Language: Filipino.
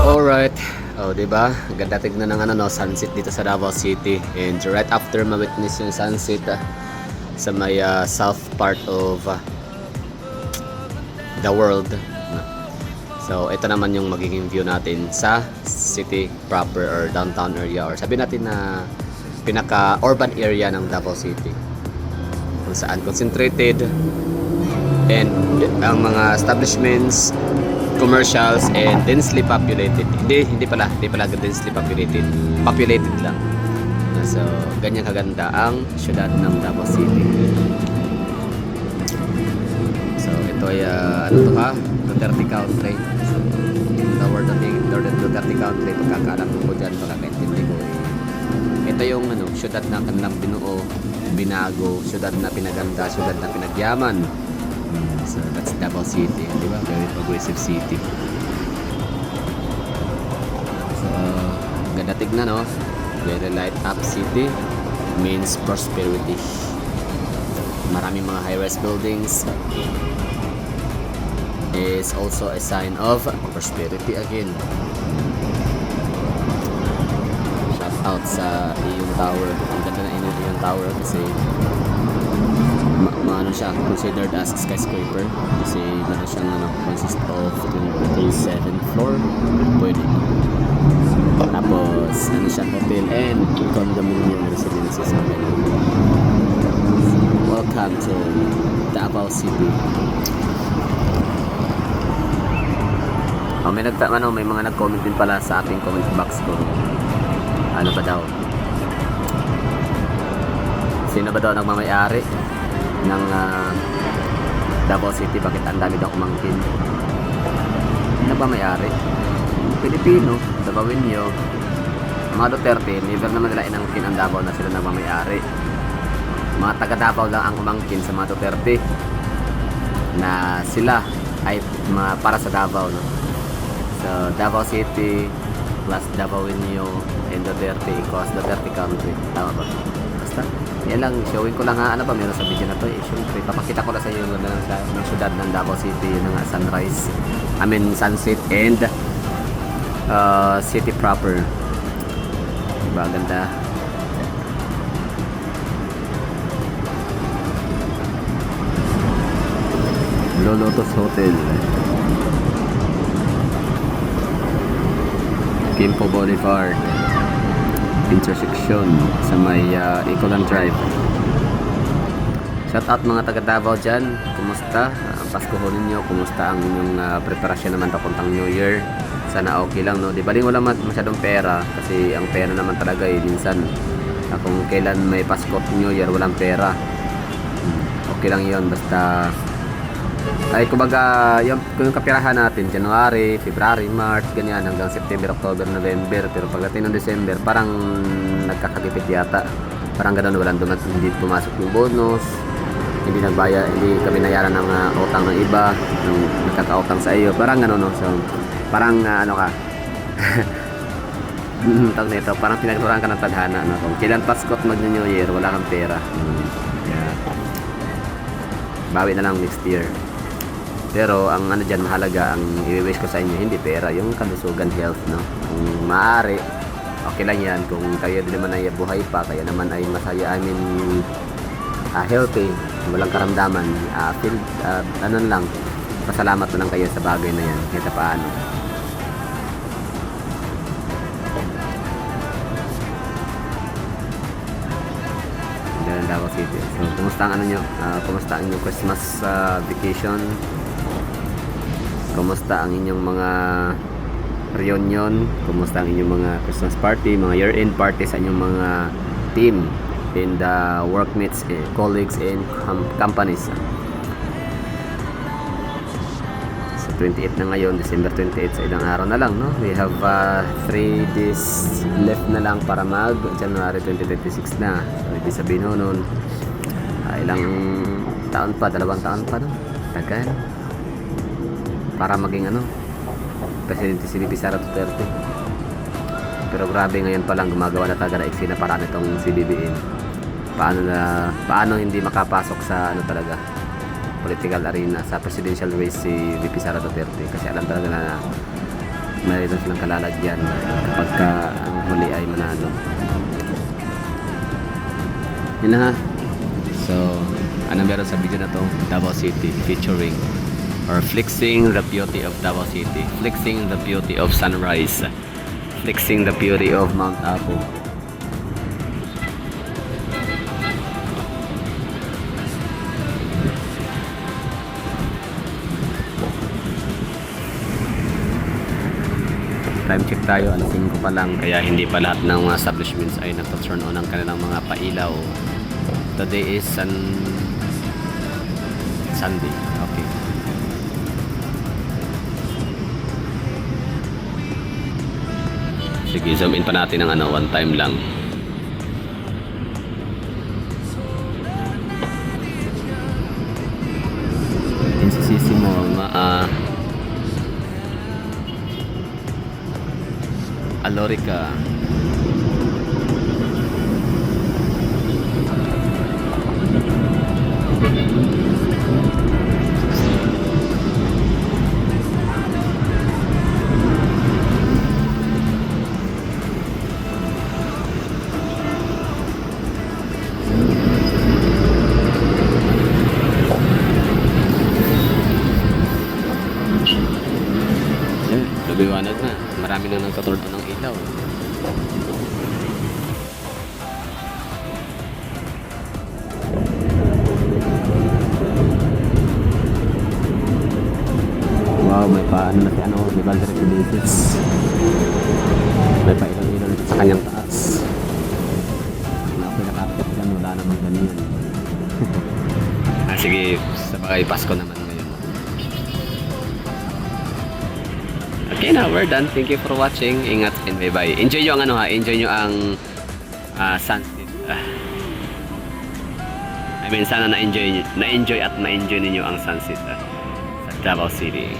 Alright. Oh, 'di ba? Ganda tignan ng sunset dito sa Davao City. And right after ma-witness yung sunset sa may south part of the world. So, ito naman yung magiging view natin sa city proper or downtown area or sabi natin na pinaka-urban area ng Davao City. Kung saan concentrated and ang mga establishments, commercials and densely populated. Hindi pala densely populated. Populated lang. So, ganyan kaganda ang syudad ng Davao City. So, ito ay Duterte Country. So, the word of Duterte Country, pagkakaalam ko dyan, pagkakaintindi ko ito yung syudad na kanilang binuo, binago, syudad na pinaganda, syudad na pinagyaman. So that's Davao City, di ba? Very progressive city. So, ganda tignan, no? Very light up city means prosperity. Maraming mga high-rise buildings is also a sign of prosperity again. Shout out sa Iyon Tower. Ang ganda na Iyon Tower kasi ano siya, considered as skyscraper kasi meron siyang consist of 27th floor. Pwede. Tapos siya, hotel and condominium residences. Welcome to Davao City. May mga nag-comment din pala sa ating comment box ko. Ano ba daw? Sino ba daw nagmamay-ari ng Davao City? Bakit ang dami daw kumangkin? Sino ba may-ari? Pilipino, Davaoenyo. Mga Duterte, never naman nila inangkin ang Davao na sila nagmamay-ari. Mga taga Davao lang ang umangkin sa mga Duterte na sila ay para sa Davao, no? So, Davao City plus Davaoenyo and Duterte equals Duterte Country. Tama ba? Basta, yan lang. Showing ko lang meron sa video na to. Siyempre, papakita ko lang sa iyo yung ganda ng syudad ng Davao City. Yung nga sunrise, sunset and city proper. Diba? Ganda. Lolotos Hotel, Quimpo Boulevard intersection sa may Ecoland Drive. Shout out mga taga Davao dyan. Kumusta? Pasko ho ninyo. Kumusta ang inyong preparasyon naman papuntang New Year? Sana okay lang, no? Di ba rin wala masyadong pera kasi ang pera naman talaga minsan kung kailan may Pasko at New Year walang pera. Okay lang yon basta ay kumbaga yung kapirahan natin January, February, March, ganyan hanggang September, October, November. Pero pagdating ng December parang nagkakagipit yata. Parang gano'n, hindi pumasok yung bonus, hindi kami nayaran ng utang ng iba, ng nagkakautang sa iyo. Parang gano'n, no? So parang tawag nito, parang pinagturuan ka ng tadhana, no? Kung kailan Pasko at mag-New Year wala kang pera, bawi na lang next year. Pero ang dyan mahalaga, ang i-wish ko sa inyo hindi pera, yung kalusugan, health, no? Kung maaari okay lang yan. Kung kayo din naman ay buhay pa, kaya naman ay masaya, healthy, walang karamdaman, lang, pasalamat na lang kayo sa bagay na yan kahit paano. Ganun Davao City. So kumusta ang kumusta ang inyong Christmas vacation? Kumusta ang inyong mga reunion? Kumusta ang inyong mga Christmas party, mga year-end party sa inyong mga team and workmates, colleagues and companies? So 28 na ngayon, December 28, sa ilang araw na lang, no? We have 3 days left na lang para January 2026 na. So ibig sabihin nun, ilang taon pa, 2 taon pa, no? Tagal para maging Presidente si VP Sara Duterte. Pero grabe, ngayon pa lang gumagawa na talaga na eksena para nitong si BBM. paano hindi makapasok sa ano talaga political arena sa presidential race si VP Sara Duterte, kasi alam talaga na mayroon silang kalalagyan kapag ang huli ay manalo. Yun na ha. So, anong meron sa video na to? Davao City featuring or flexing the beauty of Davao City, flexing the beauty of sunrise, flexing the beauty of Mount Apo. Time check tayo, alas 5 pa lang, kaya hindi pa lahat ng mga establishments ay nagta-turn on ang kanilang mga pailaw. Today is Sunday. Okay. Sige, zoom in pa natin ng one time lang. Insisisi mo, Alorica. Lumiwanag na. Marami na nagtaturn on ng ilaw. Wow, may paano na si may Valder Residences. May pa ilaw-ilaw sa kanyang taas. Na pinakapit dyan, wala naman ganyan. Sige, sa bagay Pasko naman ngayon. Okay na, we're done. Thank you for watching. Ingat and bye-bye. Enjoy nyo ang enjoy nyo ang sunset. I mean, sana na-enjoy at na-enjoy ninyo ang sunset sa Davao City.